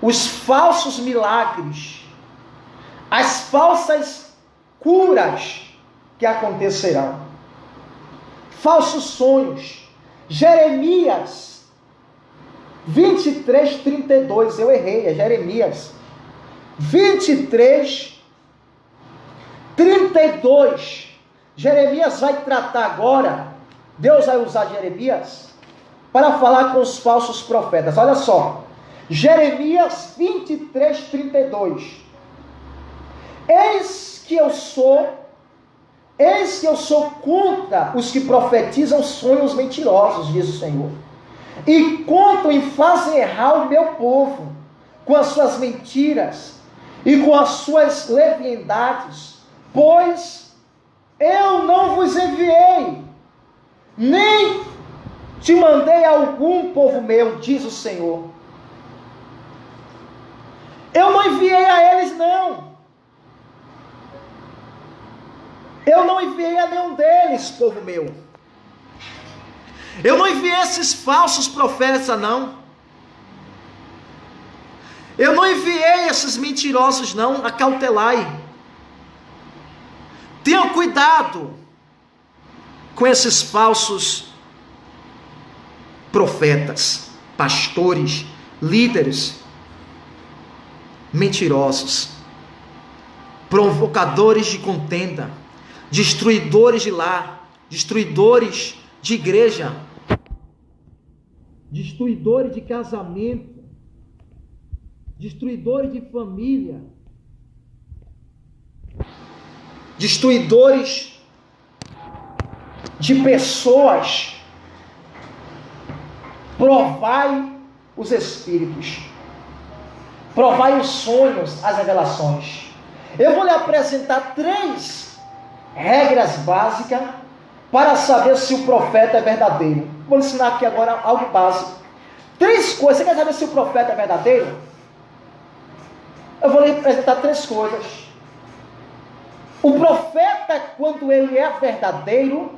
os falsos milagres, as falsas curas que acontecerão, falsos sonhos. Jeremias 23, 32, eu errei, é Jeremias 23, 32. Jeremias vai tratar agora, Deus vai usar Jeremias para falar com os falsos profetas. Olha só, Jeremias 23, 32. Eis que eu sou contra os que profetizam sonhos mentirosos, diz o Senhor, e contam e fazem errar o meu povo com as suas mentiras e com as suas leviandades, pois eu não vos enviei, nem te mandei algum, povo meu, diz o Senhor. Eu não enviei a eles, não. Eu não enviei a nenhum deles, povo meu. Eu não enviei esses falsos profetas, não. Eu não enviei esses mentirosos, não. Acautelai. Tenham cuidado com esses falsos profetas, pastores, líderes mentirosos, provocadores de contenda, destruidores de lar, destruidores de igreja, destruidores de casamento, destruidores de família, destruidores de pessoas. Provai os espíritos, provai os sonhos, as revelações. Eu vou lhe apresentar 3 regras básicas para saber se o profeta é verdadeiro. Vou lhe ensinar aqui agora algo básico. 3 coisas. Você quer saber se o profeta é verdadeiro? Eu vou lhe apresentar 3 coisas. O profeta, quando ele é verdadeiro,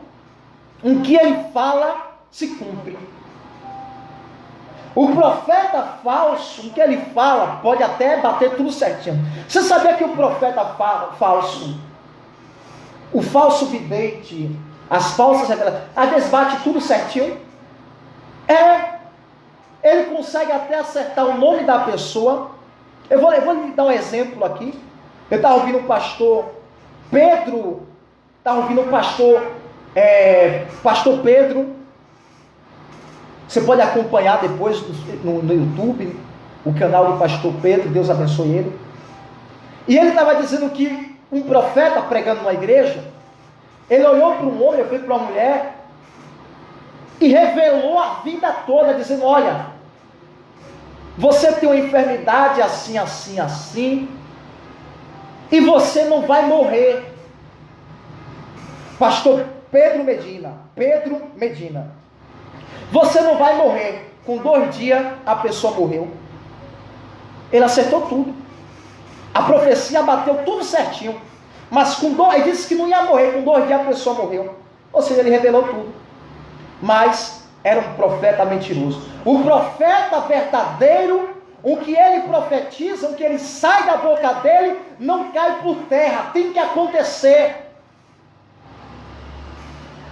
o que ele fala se cumpre. O profeta falso, o que ele fala, pode até bater tudo certinho. Você sabia que o profeta falso, o falso vidente, as falsas revelações, às vezes bate tudo certinho? Ele consegue até acertar o nome da pessoa. Eu vou lhe dar um exemplo aqui. Eu estava ouvindo o pastor Pedro, pastor Pedro. Você pode acompanhar depois no YouTube o canal do pastor Pedro, Deus abençoe ele. E ele estava dizendo que um profeta pregando numa igreja, ele olhou para um homem, foi para uma mulher, e revelou a vida toda, dizendo: olha, você tem uma enfermidade assim, assim, assim, e você não vai morrer. Pastor Pedro Medina, você não vai morrer. Com 2 dias a pessoa morreu. Ele acertou tudo. A profecia bateu tudo certinho. Mas ele disse que não ia morrer. Com 2 dias a pessoa morreu. Ou seja, ele revelou tudo. Mas era um profeta mentiroso. O profeta verdadeiro, o que ele profetiza, o que ele sai da boca dele, não cai por terra. Tem que acontecer.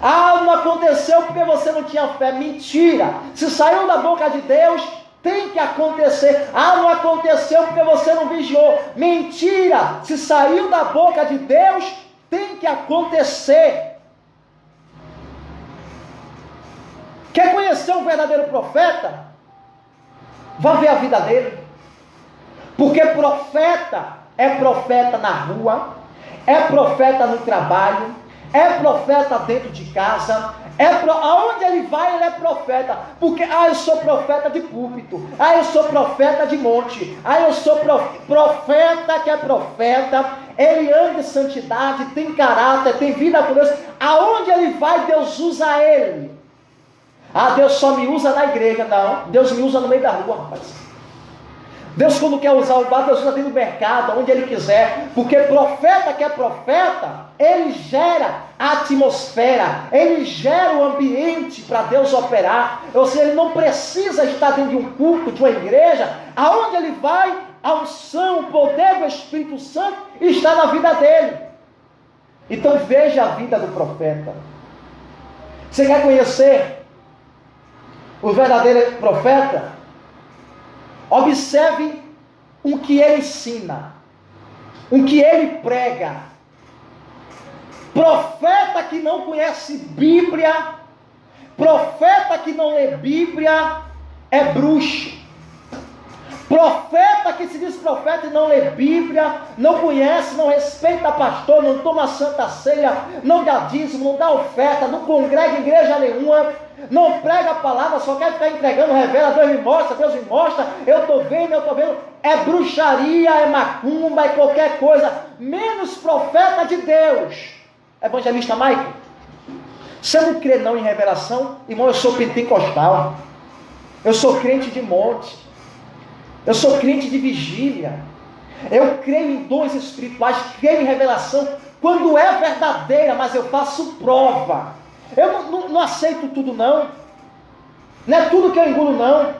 Ah, não aconteceu porque você não tinha fé. Mentira. Se saiu da boca de Deus, tem que acontecer. Ah, não aconteceu porque você não vigiou. Mentira. Se saiu da boca de Deus, tem que acontecer. Quer conhecer um verdadeiro profeta? Vá ver a vida dele. Porque profeta é profeta na rua, é profeta no trabalho, é profeta dentro de casa, aonde ele vai, ele é profeta. Porque, eu sou profeta de púlpito, eu sou profeta de monte, eu sou profeta que é profeta, ele anda em santidade, tem caráter, tem vida com Deus. Aonde ele vai, Deus usa ele. Deus só me usa na igreja. Não, Deus me usa no meio da rua, rapaz. Deus, quando quer usar o barro, Deus usa dentro do mercado, onde Ele quiser. Porque profeta que é profeta, ele gera a atmosfera, ele gera o ambiente para Deus operar. Ou seja, ele não precisa estar dentro de um culto, de uma igreja, aonde ele vai, a unção, o poder do Espírito Santo está na vida dele. Então veja a vida do profeta. Você quer conhecer o verdadeiro profeta? Observe o que ele ensina, o que ele prega. Profeta que não conhece Bíblia, profeta que não lê Bíblia, é bruxo. Profeta que se diz profeta e não lê Bíblia, não conhece, não respeita pastor, não toma santa ceia, não dá dízimo, não dá oferta, não congrega em igreja nenhuma, não prega a palavra, só quer ficar entregando, revela, Deus me mostra, eu estou vendo, é bruxaria, é macumba, é qualquer coisa, menos profeta de Deus. Evangelista Michael, você não crê não em revelação? Irmão, eu sou pentecostal, eu sou crente de monte, eu sou crente de vigília, eu creio em dons espirituais, creio em revelação, quando é verdadeira, mas eu faço prova. Eu não aceito tudo não é tudo que eu engulo não.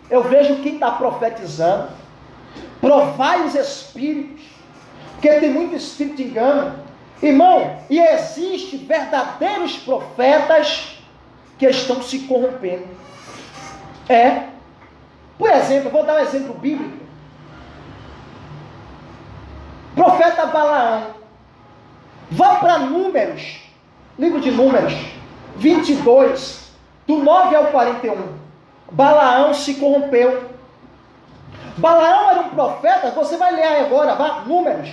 Eu vejo quem está profetizando, provai os espíritos, porque tem muito espírito de engano, irmão, e existe verdadeiros profetas que estão se corrompendo. Por exemplo, eu vou dar um exemplo bíblico. Profeta Balaão. Vá para Números, livro de Números 22, do 9 ao 41. Balaão se corrompeu. Balaão era um profeta, você vai ler agora, vá, Números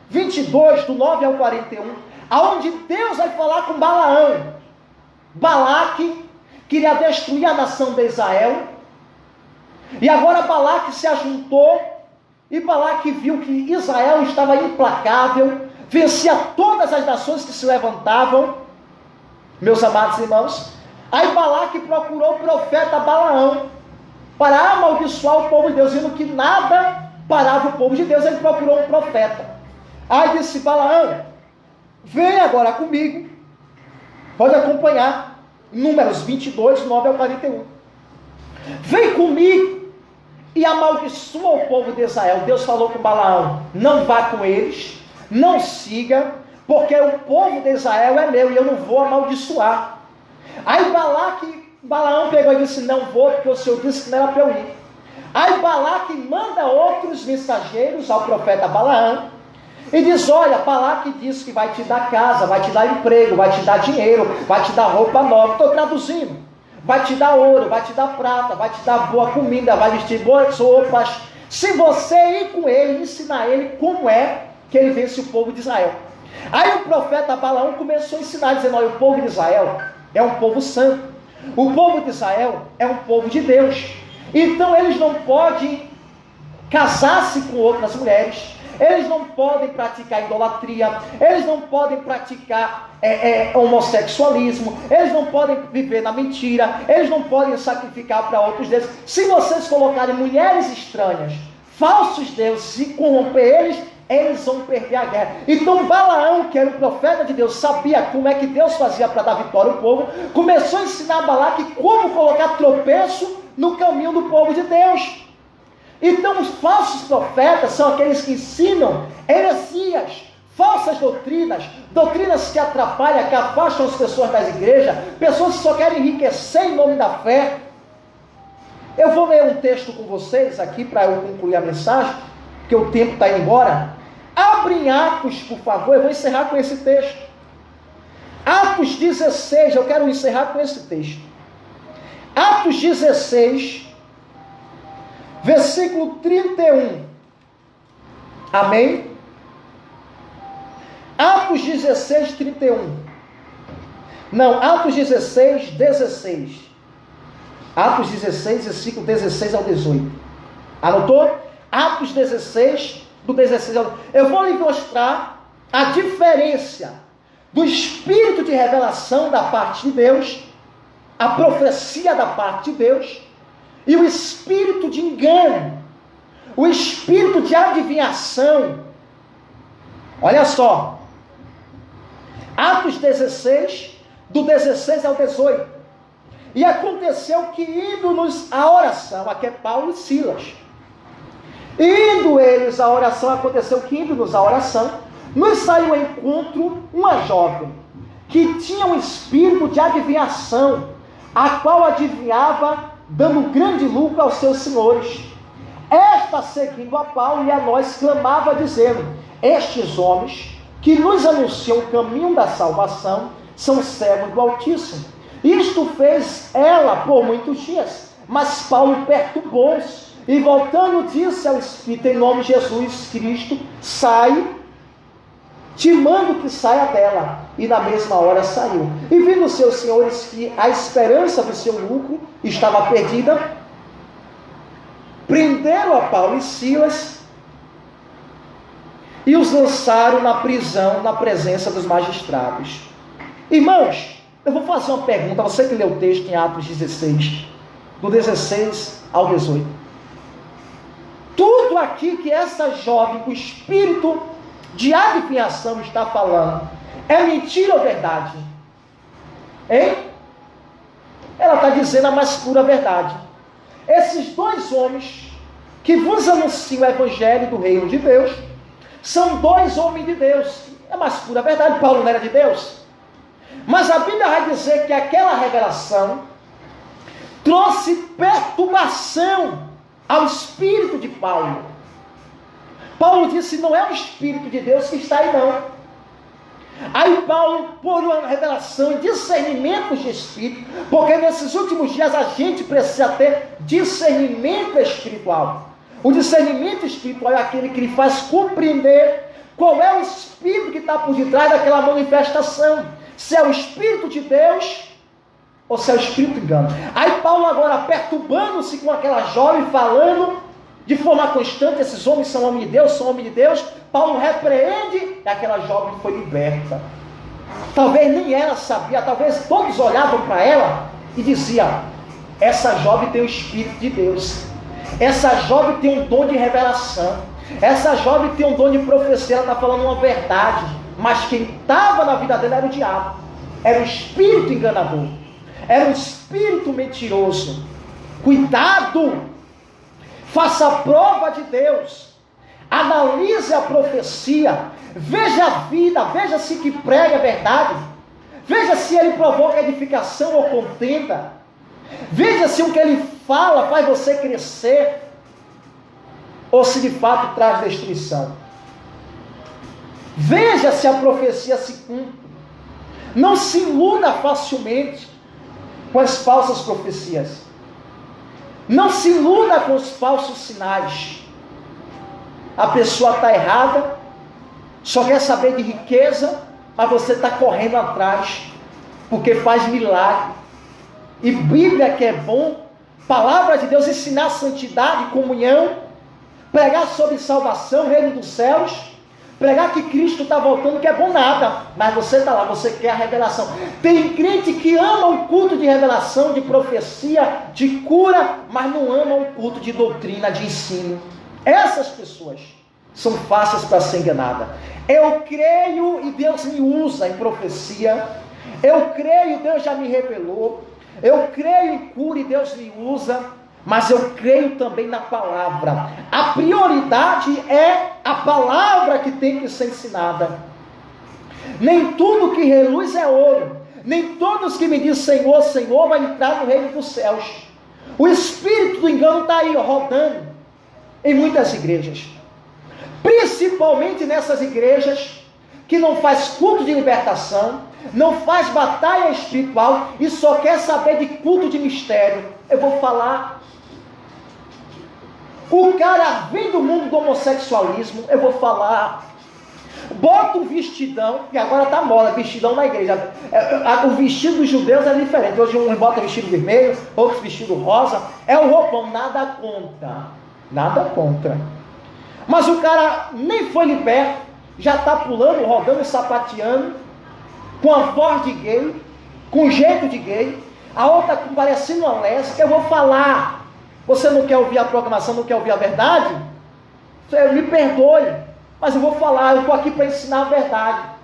22, do 9 ao 41, aonde Deus vai falar com Balaão. Balaque queria destruir a nação de Israel, e agora Balaque se ajuntou, e Balaque viu que Israel estava implacável, vencia todas as nações que se levantavam, meus amados irmãos. Aí Balaque procurou o profeta Balaão, para amaldiçoar o povo de Deus, vendo que nada parava o povo de Deus, ele procurou um profeta. Aí disse Balaão, vem agora comigo, pode acompanhar, Números 22, 9 ao 41. Vem comigo e amaldiçoa o povo de Israel. Deus falou com Balaão, não vá com eles, não siga, porque o povo de Israel é meu e eu não vou amaldiçoar. Aí Balaão pegou e disse, não vou, porque o Senhor disse que não era para eu ir. Aí Balaque manda outros mensageiros ao profeta Balaão e diz, olha, Balaque disse que vai te dar casa, vai te dar emprego, vai te dar dinheiro, vai te dar roupa nova. Estou traduzindo. Vai te dar ouro, vai te dar prata, vai te dar boa comida, vai vestir boas roupas. Se você ir com ele, ensinar ele como é que ele vence o povo de Israel. Aí o profeta Balaão começou a ensinar, dizendo, olha, o povo de Israel é um povo santo. O povo de Israel é um povo de Deus. Então eles não podem casar-se com outras mulheres. Eles não podem praticar idolatria, eles não podem praticar homossexualismo, eles não podem viver na mentira, eles não podem sacrificar para outros deuses. Se vocês colocarem mulheres estranhas, falsos deuses e corromper eles vão perder a guerra. Então Balaão, que era um profeta de Deus, sabia como é que Deus fazia para dar vitória ao povo, começou a ensinar Balaque como colocar tropeço no caminho do povo de Deus. Então os falsos profetas são aqueles que ensinam heresias, falsas doutrinas, doutrinas que atrapalham, que afastam as pessoas das igrejas, pessoas que só querem enriquecer em nome da fé. Eu vou ler um texto com vocês aqui para eu concluir a mensagem, porque o tempo está indo embora. Abre em Atos, por favor, eu vou encerrar com esse texto. Atos 16, eu quero encerrar com esse texto. Atos 16, versículo 31. Amém? Atos 16, 31. Não, Atos 16, 16. Atos 16, versículo 16 ao 18. Anotou? Atos 16, do 16 ao 18. Eu vou lhe mostrar a diferença do espírito de revelação da parte de Deus, a profecia da parte de Deus, e o espírito de engano. o espírito de adivinhação. Olha só, Atos 16, do 16 ao 18. E aconteceu que indo-nos à oração, aqui é Paulo e Silas, indo eles à oração, aconteceu que indo-nos à oração, nos saiu ao encontro uma jovem, que tinha um espírito de adivinhação, a qual adivinhava, dando grande lucro aos seus senhores. Esta, seguindo a Paulo e a nós, clamava, dizendo: estes homens, que nos anunciam o caminho da salvação, são servos do Altíssimo. Isto fez ela por muitos dias, mas Paulo perturbou-se, e voltando disse ao Espírito: em nome de Jesus Cristo, sai, te mando que saia dela. E na mesma hora saiu. E vindo seus senhores que a esperança do seu lucro estava perdida, prenderam a Paulo e Silas e os lançaram na prisão, na presença dos magistrados. Irmãos, eu vou fazer uma pergunta, você que leu o texto em Atos 16, do 16 ao 18. Tudo aqui que essa jovem com espírito de adivinhação está falando, é mentira ou verdade? Hein? Ela está dizendo a mais pura verdade. Esses dois homens que vos anunciam o evangelho do reino de Deus, são dois homens de Deus. É a mais pura verdade. Paulo não era de Deus? Mas a Bíblia vai dizer que aquela revelação trouxe perturbação ao espírito de Paulo. Paulo disse: não é o espírito de Deus que está aí não. Aí Paulo, por uma revelação e discernimento de espírito, porque nesses últimos dias a gente precisa ter discernimento espiritual. O discernimento espiritual é aquele que lhe faz compreender qual é o espírito que está por detrás daquela manifestação. Se é o espírito de Deus ou se é o espírito de engano. Aí Paulo agora perturbando-se com aquela jovem, falando de forma constante: esses homens são homens de Deus, são homens de Deus. Paulo repreende e aquela jovem foi liberta. Talvez nem ela sabia, talvez todos olhavam para ela e diziam: essa jovem tem o Espírito de Deus, essa jovem tem um dom de revelação, essa jovem tem um dom de profecia, ela está falando uma verdade. Mas quem estava na vida dela era o diabo, era o espírito enganador, era o espírito mentiroso. Cuidado! Faça a prova de Deus, analise a profecia, veja a vida, veja se que prega a verdade, veja se ele provoca edificação ou contenda, veja se o que ele fala faz você crescer, ou se de fato traz destruição. Veja se a profecia se cumpre. Não se iluda facilmente com as falsas profecias. Não se iluda com os falsos sinais. A pessoa está errada, só quer saber de riqueza, mas você está correndo atrás, porque faz milagre. E Bíblia que é bom, palavra de Deus, ensinar santidade, comunhão, pregar sobre salvação, reino dos céus, pregar que Cristo está voltando, que é bom nada, mas você está lá, você quer a revelação. Tem crente que ama o culto de revelação, de profecia, de cura, mas não ama o culto de doutrina, de ensino. Essas pessoas são fáceis para ser enganadas. Eu creio e Deus me usa em profecia, eu creio, Deus já me revelou, eu creio em cura e Deus me usa, mas eu creio também na palavra. A prioridade é a palavra que tem que ser ensinada. Nem tudo que reluz é ouro, nem todos que me dizem Senhor, Senhor, vai entrar no reino dos céus. O espírito do engano está aí, rodando em muitas igrejas, principalmente nessas igrejas que não faz culto de libertação, não faz batalha espiritual e só quer saber de culto de mistério. Eu vou falar. O cara vem do mundo do homossexualismo, eu vou falar. Bota um vestidão, que agora está moda, vestidão na igreja. O vestido dos judeus é diferente. Hoje um bota vestido vermelho, outro vestido rosa. É um roupão, nada contra. Nada contra. Mas o cara nem foi liberto, já está pulando, rodando e sapateando, com a voz de gay, com jeito de gay. A outra parecendo uma lésbica. Eu vou falar. Você não quer ouvir a proclamação, não quer ouvir a verdade? Me perdoe, mas eu vou falar, eu estou aqui para ensinar a verdade.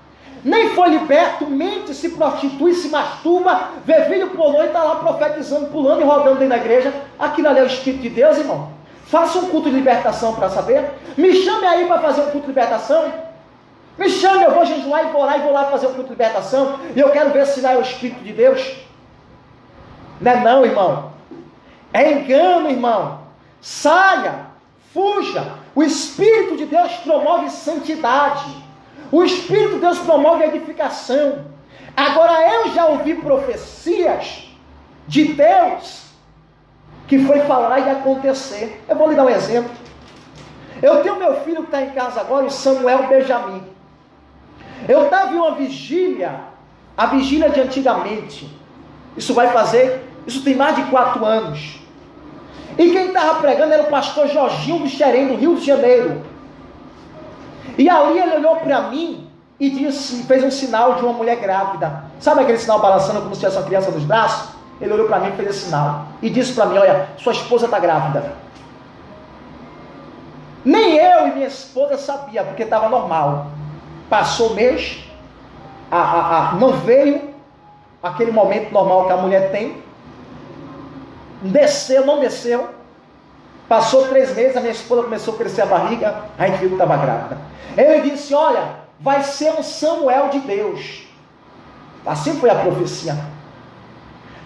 Nem foi liberto, mente, se prostitui, se masturba, vê vídeo pornô e está lá profetizando, pulando e rodando dentro da igreja. Aquilo ali é o Espírito de Deus, irmão. Faça um culto de libertação para saber. Me chame aí para fazer um culto de libertação. Me chame, eu vou jejuar e vou lá fazer um culto de libertação. E eu quero ver se lá é o Espírito de Deus. Não é não, irmão. É engano, irmão. Saia, fuja. O Espírito de Deus promove santidade. O Espírito de Deus promove edificação. Agora eu já ouvi profecias de Deus que foi falar e acontecer. Eu vou lhe dar um exemplo. Eu tenho meu filho que está em casa agora, o Samuel Benjamin. Eu estava em uma vigília, a vigília de antigamente. Isso tem mais de 4 anos. E quem estava pregando era o pastor Jorginho do Xerém, do Rio de Janeiro. E ali ele olhou para mim e disse, fez um sinal de uma mulher grávida. Sabe aquele sinal balançando como se tivesse uma criança nos braços? Ele olhou para mim e fez esse sinal. E disse para mim, olha, sua esposa está grávida. Nem eu e minha esposa sabia, porque estava normal. Passou o mês, não veio aquele momento normal que a mulher tem. Não desceu. Passou 3 meses, a minha esposa começou a crescer a barriga, a gente viu que estava grávida. Ele disse, olha, vai ser um Samuel de Deus. Assim foi a profecia.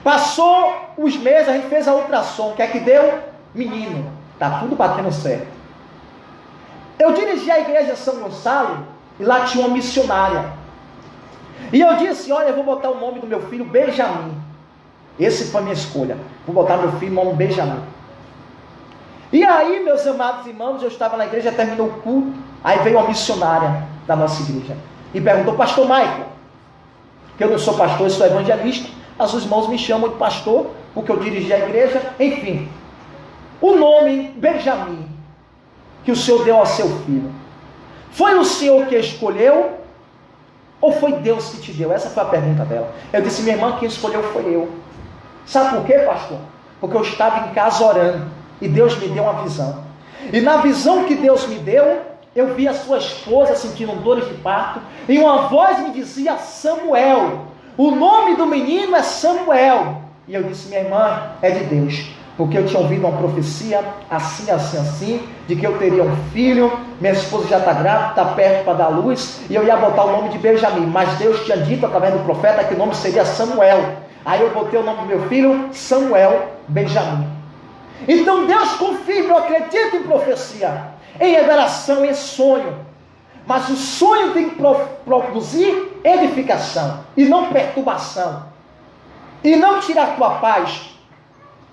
Passou os meses, a gente fez a ultrassom, que é que deu? Menino. Está tudo batendo certo. Eu dirigi a igreja São Gonçalo, e lá tinha uma missionária. E eu disse, olha, eu vou botar o nome do meu filho Benjamin. Esse foi a minha escolha. Vou botar meu filho nome Benjamin. E aí, meus amados irmãos, eu estava na igreja, terminou o culto, aí veio uma missionária da nossa igreja e perguntou, pastor Michael, que eu não sou pastor, eu sou evangelista, as irmãos me chamam de pastor, porque eu dirigi a igreja, enfim. O nome Benjamin, que o Senhor deu ao seu filho, foi o Senhor que escolheu, ou foi Deus que te deu? Essa foi a pergunta dela. Eu disse, minha irmã, quem escolheu foi eu. Sabe por quê, pastor? Porque eu estava em casa orando, e Deus me deu uma visão. E na visão que Deus me deu, eu vi a sua esposa sentindo dores de parto, e uma voz me dizia, Samuel. O nome do menino é Samuel. E eu disse, minha irmã, é de Deus. Porque eu tinha ouvido uma profecia, assim, de que eu teria um filho, minha esposa já está grávida, está perto para dar luz, e eu ia botar o nome de Benjamin. Mas Deus tinha dito, através do profeta, que o nome seria Samuel. Aí eu botei o nome do meu filho, Samuel Benjamin. Então Deus confirma, eu acredito em profecia, em revelação, em sonho. Mas o sonho tem que produzir edificação, e não perturbação, e não tirar tua paz,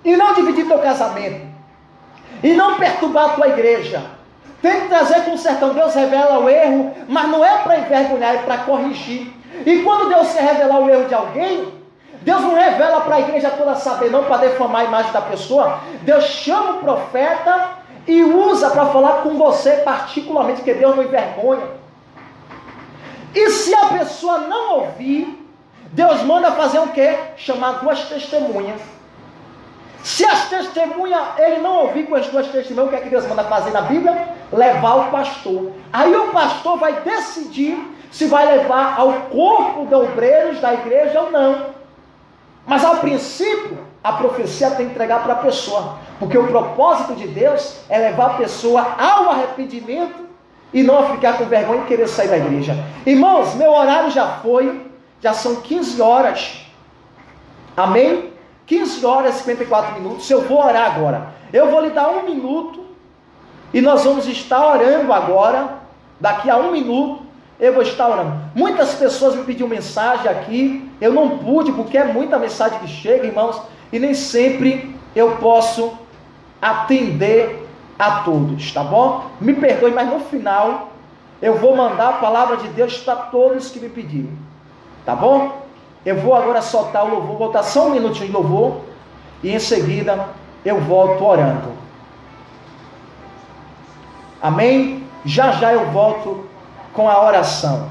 e não dividir teu casamento, e não perturbar a tua igreja. Tem que trazer consertão. Deus revela o erro, mas não é para envergonhar, é para corrigir. E quando Deus se revelar o erro de alguém, Deus não revela para a igreja toda saber, não para defamar a imagem da pessoa. Deus chama o profeta e usa para falar com você particularmente, que Deus não envergonha. E se a pessoa não ouvir, Deus manda fazer o quê? Chamar 2 testemunhas. Se as testemunhas, ele não ouvir com as 2 testemunhas, o que é que Deus manda fazer na Bíblia? Levar o pastor. Aí o pastor vai decidir se vai levar ao corpo de obreiros da igreja ou não. Mas ao princípio, a profecia tem que entregar para a pessoa, porque o propósito de Deus é levar a pessoa ao arrependimento e não a ficar com vergonha e querer sair da igreja. Irmãos, meu horário já foi, já são 15 horas, amém? 15 horas e 54 minutos, eu vou orar agora. Eu vou lhe dar 1 minuto, e nós vamos estar orando agora, daqui a 1 minuto, eu vou estar orando. Muitas pessoas me pediram mensagem aqui, eu não pude, porque é muita mensagem que chega, irmãos, e nem sempre eu posso atender a todos, tá bom? Me perdoe, mas no final, eu vou mandar a palavra de Deus para todos que me pediram, tá bom? Eu vou agora soltar o louvor, vou botar só 1 minutinho de louvor, e em seguida, eu volto orando. Amém? Já já eu volto com a oração.